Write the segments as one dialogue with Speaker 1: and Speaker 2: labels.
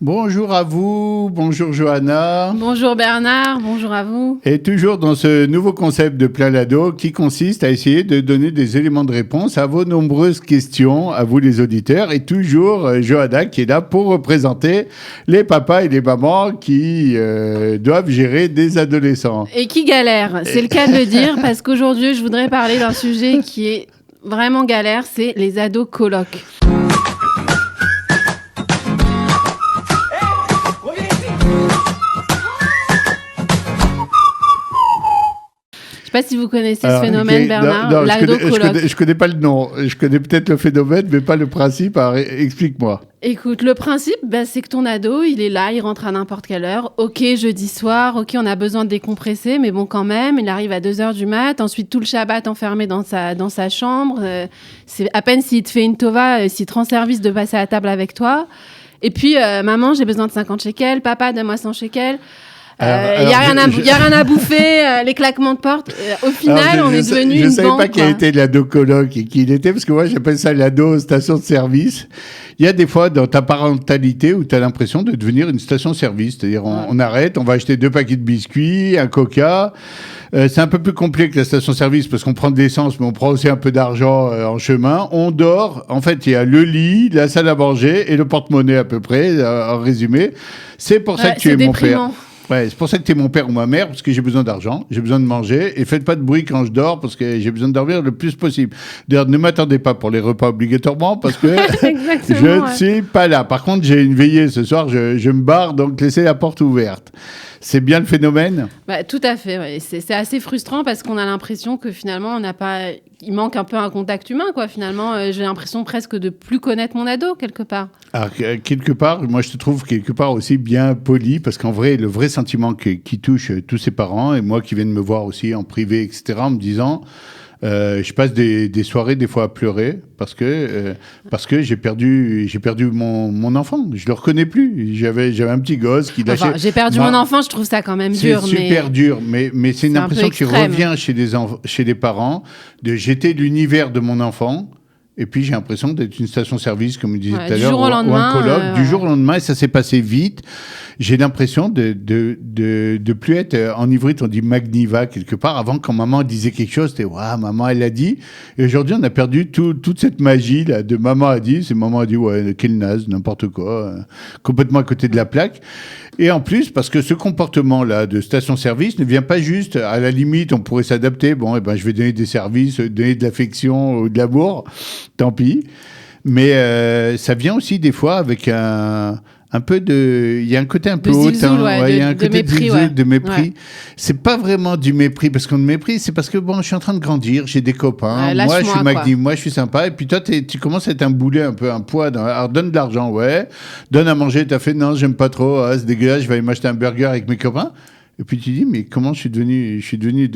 Speaker 1: Bonjour à vous, bonjour Johanna.
Speaker 2: Bonjour Bernard, bonjour à vous.
Speaker 1: Et toujours dans ce nouveau concept de Plein l'ado qui consiste à essayer de donner des éléments de réponse à vos nombreuses questions, à vous les auditeurs. Et toujours Johanna qui est là pour représenter les papas et les mamans qui doivent gérer des adolescents.
Speaker 2: Et qui galèrent, c'est le cas de le dire, parce qu'aujourd'hui je voudrais parler d'un sujet qui est vraiment galère, c'est les ados colocs. Je ne sais pas si vous connaissez ce phénomène, Bernard, l'ado coloc.
Speaker 1: Je connais pas le nom. Je connais peut-être le phénomène, mais pas le principe. Alors, explique-moi.
Speaker 2: Écoute, le principe, c'est que ton ado, il est là, il rentre à n'importe quelle heure. Ok, jeudi soir, ok, on a besoin de décompresser, mais bon, quand même, il arrive à 2h du mat. Ensuite, tout le Shabbat enfermé dans sa chambre. C'est à peine s'il te fait une tova, s'il te rend service de passer à la table avec toi. Et puis, maman, j'ai besoin de 50 shekels. Papa, donne-moi 100 shekels. Il n'y a rien à bouffer, les claquements de porte. Au final, on est devenu une bande.
Speaker 1: Je ne savais pas qui était l'ado coloc et qui il était, parce que moi, j'appelle ça l'ado station de service. Il y a des fois dans ta parentalité où tu as l'impression de devenir une station-service. C'est-à-dire, on arrête, on va acheter 2 paquets de biscuits, un coca. C'est un peu plus complet que la station-service parce qu'on prend de l'essence, mais on prend aussi un peu d'argent en chemin. On dort. En fait, il y a le lit, la salle à manger et le porte-monnaie à peu près, en résumé. C'est pour ça que tu es
Speaker 2: déprimant.
Speaker 1: mon père. Ouais, c'est pour ça que tu es mon père ou ma mère, parce que j'ai besoin d'argent, j'ai besoin de manger, et faites pas de bruit quand je dors, parce que j'ai besoin de dormir le plus possible. D'ailleurs, ne m'attendez pas pour les repas obligatoirement, parce que je ne suis pas là. Par contre, j'ai une veillée ce soir, je me barre, donc laissez la porte ouverte. C'est bien le phénomène ?
Speaker 2: Tout à fait, ouais. C'est assez frustrant parce qu'on a l'impression que finalement, il manque un peu un contact humain, quoi. Finalement, j'ai l'impression presque de plus connaître mon ado, quelque part.
Speaker 1: Alors, quelque part, moi, je te trouve quelque part aussi bien poli, parce qu'en vrai, le vrai sentiment qui touche tous ses parents, et moi qui viens de me voir aussi en privé, etc., en me disant... je passe des soirées des fois à pleurer parce que j'ai perdu mon enfant. Je le reconnais plus. J'avais un petit gosse qui lâchait.
Speaker 2: J'ai perdu mon enfant. Je trouve ça quand même dur.
Speaker 1: C'est super dur, mais c'est une impression qui revient chez les parents de jeter l'univers de mon enfant. Et puis j'ai l'impression d'être une station-service, comme je disais tout à l'heure, ou un coloc, du jour au lendemain, et ça s'est passé vite. J'ai l'impression de plus être en ivrite, on dit magniva quelque part. Avant, quand maman disait quelque chose, c'était waouh, maman elle l'a dit. Et aujourd'hui, on a perdu toute cette magie là de maman a dit. C'est maman a dit ouais, quel naze, n'importe quoi, complètement à côté de la plaque. Et en plus, parce que ce comportement-là de station-service ne vient pas juste, à la limite, on pourrait s'adapter. Bon, je vais donner des services, donner de l'affection ou de l'amour, tant pis. Mais ça vient aussi des fois avec un peu de... Il y a un côté un peu hautain. Il y a un côté de mépris. Ouais. C'est pas vraiment du mépris, parce qu'on me méprise, c'est parce que, je suis en train de grandir, j'ai des copains, moi, je suis magnifique, moi, je suis sympa, et puis toi, tu commences à être un boulet, un peu un poids. Alors, donne de l'argent, ouais. Donne à manger, t'as fait, non, j'aime pas trop, c'est dégueulasse, je vais aller m'acheter un burger avec mes copains. Et puis tu dis, mais comment je suis devenu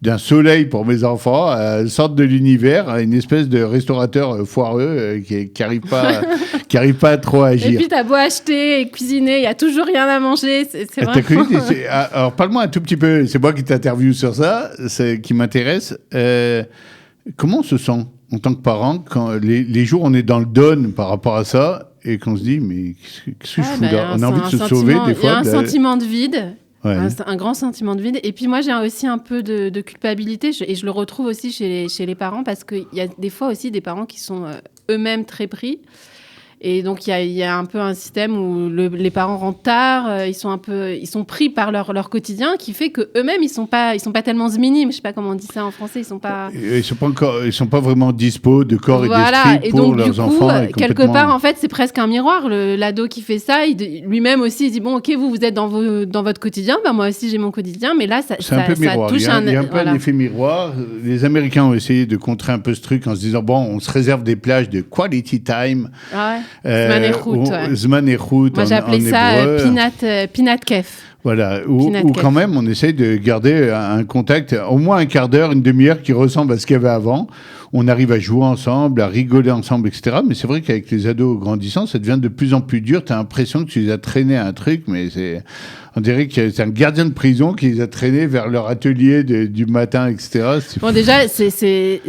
Speaker 1: d'un soleil pour mes enfants, une sorte de l'univers, une espèce de restaurateur foireux qui arrive pas à trop agir.
Speaker 2: Et puis t'as beau acheter et cuisiner, il y a toujours rien à manger, c'est vraiment...
Speaker 1: Alors parle-moi un tout petit peu, c'est moi qui t'interviewe sur ça, qui m'intéresse. Comment on se sent en tant que parent quand les jours on est dans le down par rapport à ça et qu'on se dit, mais qu'est-ce que je fous là ? On a envie de se sauver des fois.
Speaker 2: Il y a un sentiment de vide. Ouais. Un grand sentiment de vide. Et puis moi, j'ai aussi un peu de culpabilité et je le retrouve aussi chez les parents parce qu'il y a des fois aussi des parents qui sont eux-mêmes très pris. Et donc, il y a un peu un système où les parents rentrent tard, ils sont pris par leur quotidien, qui fait qu'eux-mêmes, ils sont pas tellement zminim. Je sais pas comment on dit ça en français, ils sont
Speaker 1: pas vraiment dispo de corps et d'esprit pour
Speaker 2: donc,
Speaker 1: leurs enfants.
Speaker 2: Quelque part, en fait, c'est presque un miroir. L'ado qui fait ça, lui-même aussi, il dit, bon, ok, vous êtes dans votre quotidien, moi aussi, j'ai mon quotidien, mais là, ça touche
Speaker 1: il y a un peu un effet miroir. Les Américains ont essayé de contrer un peu ce truc en se disant, bon, on se réserve des plages de quality time.
Speaker 2: Ouais. Zman Echut.
Speaker 1: Moi,
Speaker 2: j'appelais ça Pinat Kef.
Speaker 1: Voilà, ou quand même, on essaye de garder un contact, au moins un quart d'heure, une demi-heure qui ressemble à ce qu'il y avait avant. On arrive à jouer ensemble, à rigoler ensemble, etc. Mais c'est vrai qu'avec les ados grandissants, ça devient de plus en plus dur. Tu as l'impression que tu les as traînés à un truc, mais on dirait que c'est un gardien de prison qui les a traînés vers leur atelier du matin, etc.
Speaker 2: Bon, déjà, c'est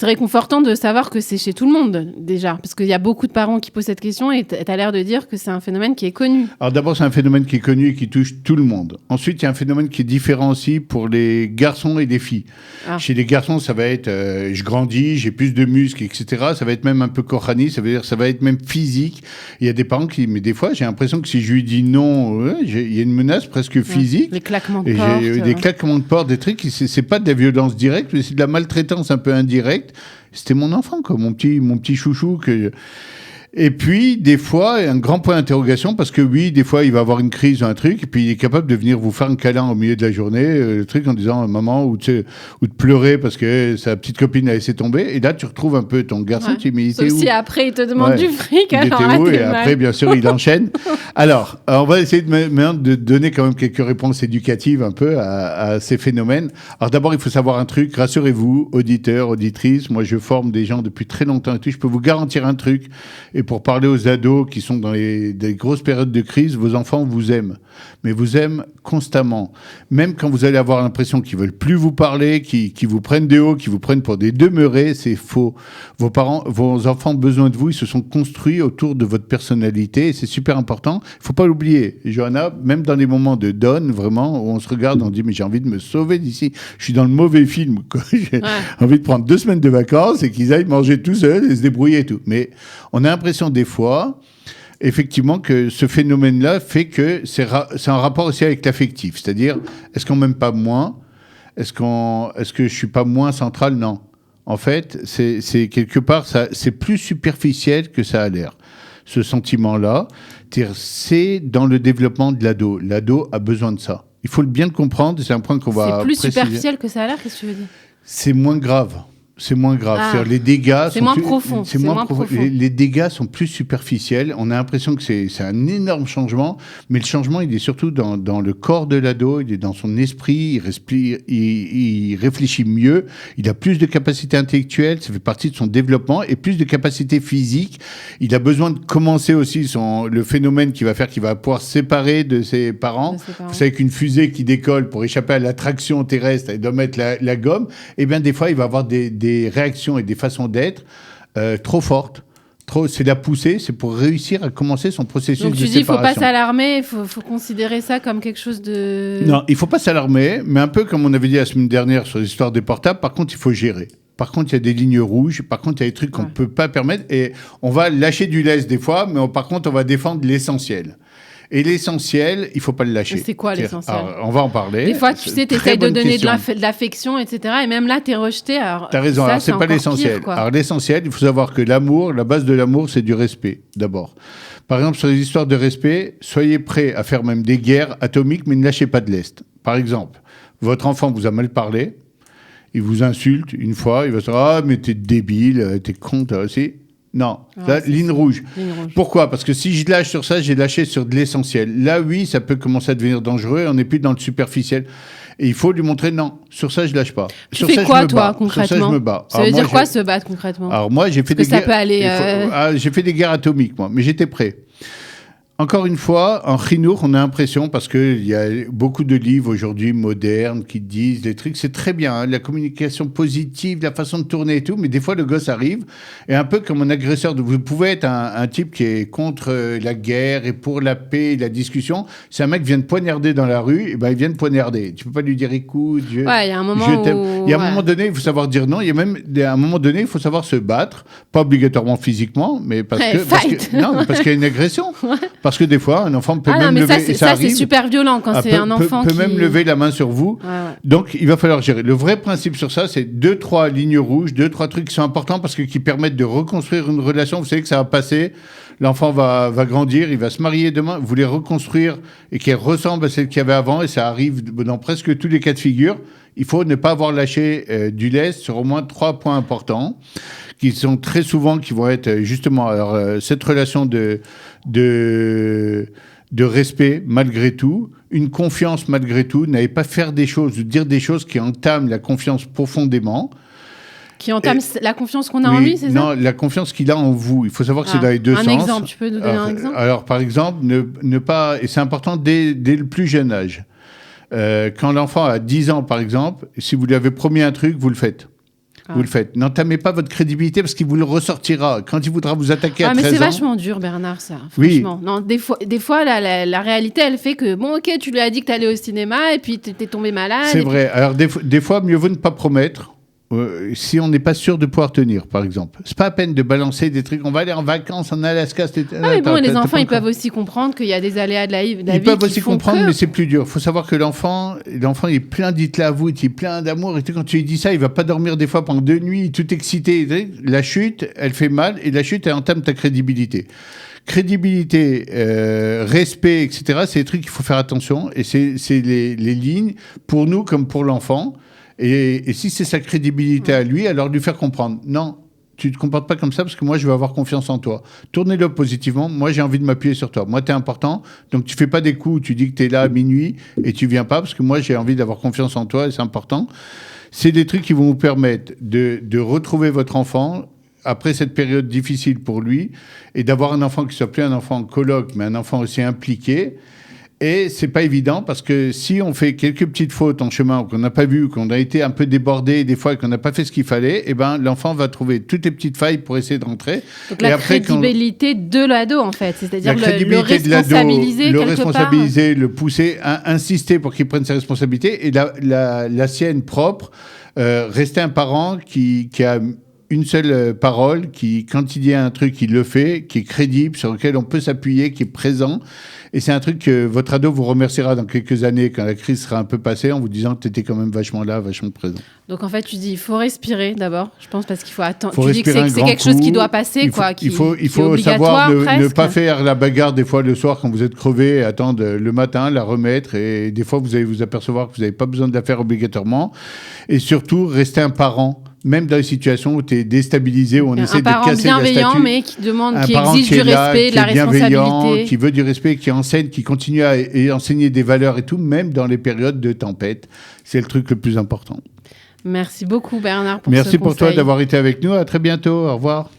Speaker 2: réconfortant de savoir que c'est chez tout le monde, déjà. Parce qu'il y a beaucoup de parents qui posent cette question et tu as l'air de dire que c'est un phénomène qui est connu.
Speaker 1: Alors d'abord, c'est un phénomène qui est connu et qui touche tout le monde. Ensuite, il y a un phénomène qui est différent aussi pour les garçons et les filles. Chez les garçons, ça va être je grandis, j'ai plus de muscles, etc. Ça va être même un peu korani, ça veut dire ça va être même physique. Il y a des parents qui, mais des fois, j'ai l'impression que si je lui dis non, il y a une menace presque physique.
Speaker 2: Les claquements de porte.
Speaker 1: Des claquements de porte, des trucs, c'est pas de la violence directe, mais c'est de la maltraitance un peu indirecte. C'était mon enfant, quoi, mon petit chouchou que... Et puis, des fois, un grand point d'interrogation, parce que oui, des fois, il va avoir une crise ou un truc, et puis il est capable de venir vous faire un câlin au milieu de la journée, le truc en disant maman, ou de pleurer parce que sa petite copine a laissé tomber. Et là, tu retrouves un peu ton garçon, tu dis,
Speaker 2: sauf si après, il te demande du fric.
Speaker 1: Il était où, et après, bien sûr, il enchaîne. Alors, on va essayer de donner quand même quelques réponses éducatives un peu à ces phénomènes. Alors d'abord, il faut savoir un truc, rassurez-vous, auditeurs, auditrices, moi je forme des gens depuis très longtemps et tout, je peux vous garantir un truc, et pour parler aux ados qui sont dans des grosses périodes de crise, vos enfants vous aiment. Mais vous aiment constamment. Même quand vous allez avoir l'impression qu'ils veulent plus vous parler, qu'ils vous prennent de haut, qu'ils vous prennent pour des demeurés, c'est faux. Vos enfants ont besoin de vous, ils se sont construits autour de votre personnalité et c'est super important. Il faut pas l'oublier. Johanna, même dans les moments de down, vraiment, où on se regarde, on dit mais j'ai envie de me sauver d'ici. Je suis dans le mauvais film, quoi. J'ai envie de prendre 2 semaines de vacances et qu'ils aillent manger tout seuls et se débrouiller et tout. Mais on a l'impression des fois, effectivement, que ce phénomène-là fait que c'est un rapport aussi avec l'affectif. C'est-à-dire, est-ce qu'on m'aime pas moins ? Est-ce que je suis pas moins central ? Non. En fait, c'est quelque part, c'est plus superficiel que ça a l'air. Ce sentiment-là, c'est dans le développement de l'ado. L'ado a besoin de ça. Il faut bien le comprendre, c'est un point qu'on va préciser.
Speaker 2: C'est plus superficiel que ça a l'air, qu'est-ce que tu veux dire ?
Speaker 1: C'est moins grave. C'est moins grave. Les dégâts
Speaker 2: c'est moins profond.
Speaker 1: C'est moins profond. Les dégâts sont plus superficiels. On a l'impression que c'est un énorme changement, mais le changement, il est surtout dans le corps de l'ado, il est dans son esprit, il réfléchit mieux, il a plus de capacités intellectuelles, ça fait partie de son développement, et plus de capacités physiques. Il a besoin de commencer aussi le phénomène qui va faire qu'il va pouvoir se séparer de ses parents. Vous savez qu'une fusée qui décolle pour échapper à l'attraction terrestre, elle doit mettre la gomme. Et bien, des fois, il va avoir des réactions et des façons d'être trop fortes. C'est la poussée, c'est pour réussir à commencer son processus de séparation. Donc tu dis, il ne faut pas
Speaker 2: s'alarmer, il faut considérer ça comme quelque chose de...
Speaker 1: Non, il ne faut pas s'alarmer, mais un peu comme on avait dit la semaine dernière sur l'histoire des portables, par contre, il faut gérer. Par contre, il y a des lignes rouges, par contre, il y a des trucs qu'on ne peut pas permettre, et on va lâcher du lest des fois, mais par contre, on va défendre l'essentiel. Et l'essentiel, il ne faut pas le lâcher.
Speaker 2: C'est quoi l'essentiel ?
Speaker 1: Alors, on va en parler.
Speaker 2: Des fois, tu sais, tu essayes de donner de l'affection, etc. Et même là, tu es rejeté.
Speaker 1: Tu as raison, alors c'est pas l'essentiel. Alors l'essentiel, il faut savoir que l'amour, la base de l'amour, c'est du respect, d'abord. Par exemple, sur les histoires de respect, soyez prêts à faire même des guerres atomiques, mais ne lâchez pas de l'Est. Par exemple, votre enfant vous a mal parlé, il vous insulte une fois, il va se dire « Ah, mais t'es débile, t'es con, toi aussi ». Non, là, ligne rouge. Pourquoi ? Parce que si je lâche sur ça, j'ai lâché sur de l'essentiel. Là, oui, ça peut commencer à devenir dangereux, on n'est plus dans le superficiel. Et il faut lui montrer, non, sur ça, je lâche pas.
Speaker 2: Tu fais quoi, toi, concrètement ?
Speaker 1: Sur ça, je me bats.
Speaker 2: Ça veut dire quoi, se battre, concrètement ?
Speaker 1: Alors moi, j'ai fait des guerres... j'ai fait des guerres atomiques, moi, mais j'étais prêt. Encore une fois, en chinour, on a l'impression, parce qu'il y a beaucoup de livres aujourd'hui modernes qui disent des trucs, c'est très bien, hein, la communication positive, la façon de tourner et tout, mais des fois, le gosse arrive, et un peu comme un agresseur, vous pouvez être un type qui est contre la guerre et pour la paix et la discussion, si un mec vient de poignarder dans la rue, et ben, il vient de poignarder. Tu peux pas lui dire, écoute,
Speaker 2: il y a un moment
Speaker 1: je t'aime. Il y a un moment donné, il faut savoir dire non, il y a même un moment donné, il faut savoir se battre, pas obligatoirement physiquement, mais parce qu'il y a une agression. Parce que des fois, un enfant peut même lever...
Speaker 2: Ça, c'est super violent quand c'est un enfant
Speaker 1: peut même lever la main sur vous. Ouais. Donc, il va falloir gérer. Le vrai principe sur ça, c'est 2-3 lignes rouges, 2-3 trucs qui sont importants parce qui permettent de reconstruire une relation. Vous savez que ça va passer, l'enfant va grandir, il va se marier demain. Vous voulez reconstruire et qu'elle ressemble à celle qu'il y avait avant, et ça arrive dans presque tous les cas de figure. Il faut ne pas avoir lâché du lest sur au moins 3 points importants qui sont très souvent, qui vont être justement cette relation de respect malgré tout, une confiance malgré tout. N'allez pas faire des choses ou dire des choses qui entament la confiance profondément.
Speaker 2: Qui entame la confiance qu'on a en lui, c'est ça?
Speaker 1: Non, la confiance qu'il a en vous. Il faut savoir que c'est dans les deux sens.
Speaker 2: Un exemple, tu peux nous donner un exemple?
Speaker 1: Alors, par exemple, ne pas... Et c'est important dès le plus jeune âge. Quand l'enfant a 10 ans, par exemple, si vous lui avez promis un truc, vous le faites. Vous le faites. N'entamez pas votre crédibilité parce qu'il vous le ressortira. Quand il voudra vous attaquer à 13 ans...
Speaker 2: mais c'est vachement dur, Bernard, ça. Franchement. Oui. Non, des fois la réalité, elle fait que, bon, ok, tu lui as dit que tu allais au cinéma et puis t'es tombé malade.
Speaker 1: C'est vrai. Alors, des fois, mieux vaut ne pas promettre. Si on n'est pas sûr de pouvoir tenir, par exemple. C'est pas à peine de balancer des trucs. On va aller en vacances en Alaska.
Speaker 2: Mais bon, les enfants, ils peuvent aussi comprendre qu'il y a des aléas de la vie.
Speaker 1: Ils peuvent aussi comprendre, mais c'est plus dur. Il faut savoir que l'enfant, il est plein d'itla à vous, il est plein d'amour. Et quand tu lui dis ça, il va pas dormir des fois pendant 2 nuits, tout excité. La chute, elle fait mal, et la chute, elle entame ta crédibilité. Crédibilité, respect, etc. C'est des trucs qu'il faut faire attention. Et c'est les lignes, pour nous comme pour l'enfant. Et si c'est sa crédibilité à lui, alors lui faire comprendre. Non, tu ne te comportes pas comme ça parce que moi, je veux avoir confiance en toi. Tournez-le positivement. Moi, j'ai envie de m'appuyer sur toi. Moi, tu es important. Donc, tu fais pas des coups où tu dis que tu es là à minuit et tu viens pas parce que moi, j'ai envie d'avoir confiance en toi et c'est important. C'est des trucs qui vont vous permettre de retrouver votre enfant après cette période difficile pour lui et d'avoir un enfant qui soit plus un enfant colloque, mais un enfant aussi impliqué. Et c'est pas évident parce que si on fait quelques petites fautes en chemin qu'on n'a pas vu, qu'on a été un peu débordé des fois et qu'on n'a pas fait ce qu'il fallait, eh ben l'enfant va trouver toutes les petites failles pour essayer de rentrer.
Speaker 2: Donc la crédibilité de l'ado en fait, c'est-à-dire le responsabiliser
Speaker 1: le responsabiliser, le pousser, insister pour qu'il prenne ses responsabilités et la sienne propre, rester un parent qui a une seule parole, qui, quand il dit un truc, il le fait, qui est crédible, sur lequel on peut s'appuyer, qui est présent. Et c'est un truc que votre ado vous remerciera dans quelques années, quand la crise sera un peu passée, en vous disant que tu étais quand même vachement là, vachement présent.
Speaker 2: Donc en fait, tu dis, il faut respirer d'abord, je pense, parce qu'il faut attendre. Tu dis que c'est quelque chose qui doit passer, quoi.
Speaker 1: Il faut savoir ne pas faire la bagarre des fois le soir quand vous êtes crevé, attendre le matin, la remettre. Et des fois, vous allez vous apercevoir que vous n'avez pas besoin de la faire obligatoirement. Et surtout, rester un parent. Même dans les situations où tu es déstabilisé, où on essaie de casser la statue. Un parent bienveillant,
Speaker 2: mais qui demande, qui exige du respect, de la responsabilité.
Speaker 1: Qui veut du respect, qui enseigne, qui continue à enseigner des valeurs et tout, même dans les périodes de tempête. C'est le truc le plus important.
Speaker 2: Merci beaucoup, Bernard, pour ce conseil.
Speaker 1: Merci pour toi d'avoir été avec nous. À très bientôt. Au revoir.